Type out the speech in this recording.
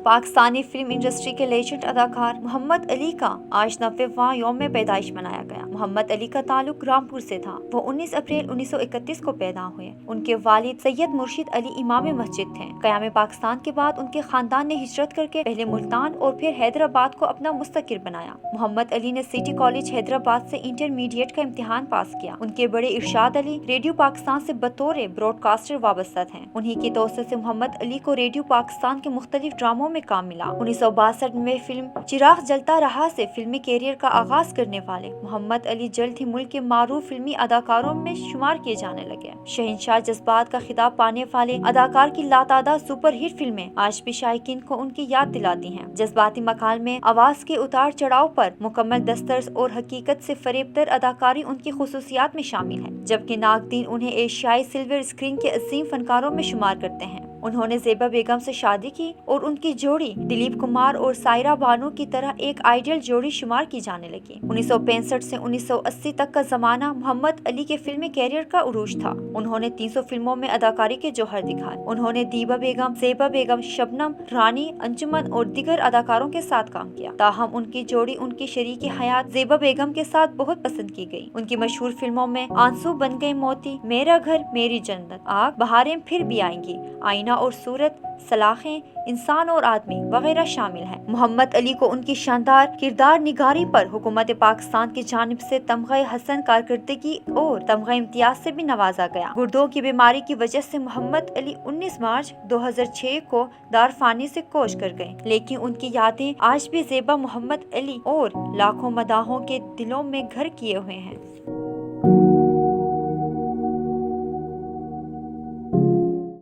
Pakistani film industry کے legend اداکار محمد علی کا آج 90واں یوم پیدائش منایا گیا۔ محمد علی کا تعلق رامپور سے تھا۔ وہ 19 اپریل 1931 کو پیدا ہوئے۔ ان کے والد سید مرشد علی امام مسجد تھے۔ قیام پاکستان کے بعد ان کے خاندان نے ہجرت کر کے پہلے ملتان اور پھر حیدرآباد کو اپنا مستقر بنایا۔ محمد علی نے سٹی کالج حیدرآباد سے انٹرمیڈیٹ کا امتحان پاس کیا۔ ان کے بڑے ارشاد علی ریڈیو پاکستان سے بطور براڈ کاسٹر وابستہ تھے۔ انہی کی توسط سے محمد علی کو ریڈیو پاکستان کے مختلف ڈراموں میں کام ملا۔ 1962 میں فلم چراغ جلتا رہا سے فلمی کیریئر کا آغاز کرنے والے محمد علی جلد ہی ملک کے معروف فلمی اداکاروں میں شمار کیے جانے لگے۔ شہنشاہ جذبات کا خطاب پانے والے اداکار کی لاتعداد سپر ہٹ فلمیں آج بھی شائقین کو ان کی یاد دلاتی ہیں۔ جذباتی مکالمے، آواز کے اتار چڑھاؤ پر مکمل دسترس اور حقیقت سے فریب تر اداکاری ان کی خصوصیات میں شامل ہے، جبکہ ناقدین انہیں ایشیائی سلور اسکرین کے عظیم فنکاروں میں شمار کرتے ہیں۔ انہوں نے زیبا بیگم سے شادی کی اور ان کی جوڑی دلیپ کمار اور سائرہ بانو کی طرح ایک آئیڈیل جوڑی شمار کی جانے لگی۔ 1965 سے 1980 تک کا زمانہ محمد علی کے فلمی کیریئر کا عروج تھا۔ انہوں نے 300 فلموں میں اداکاری کے جوہر دکھائے۔ انہوں نے دیبا بیگم، زیبا بیگم، شبنم، رانی، انجمن اور دیگر اداکاروں کے ساتھ کام کیا۔ تاہم ان کی جوڑی ان کی شریک حیات زیبا بیگم کے ساتھ بہت پسند کی گئی۔ ان کی مشہور فلموں میں آنسو بن گئے موتی، میرا گھر میری جنت، آگ، بہاریں پھر بھی آئیں گی، آئینہ اور صورت، سلاخیں، انسان اور آدمی وغیرہ شامل ہیں۔ محمد علی کو ان کی شاندار کردار نگاری پر حکومت پاکستان کی جانب سے تمغہ حسن کارکردگی اور تمغہ امتیاز سے بھی نوازا گیا۔ گردوں کی بیماری کی وجہ سے محمد علی 19 مارچ 2006 کو دارفانی سے کوچ کر گئے، لیکن ان کی یادیں آج بھی زیبا محمد علی اور لاکھوں مداحوں کے دلوں میں گھر کیے ہوئے ہیں۔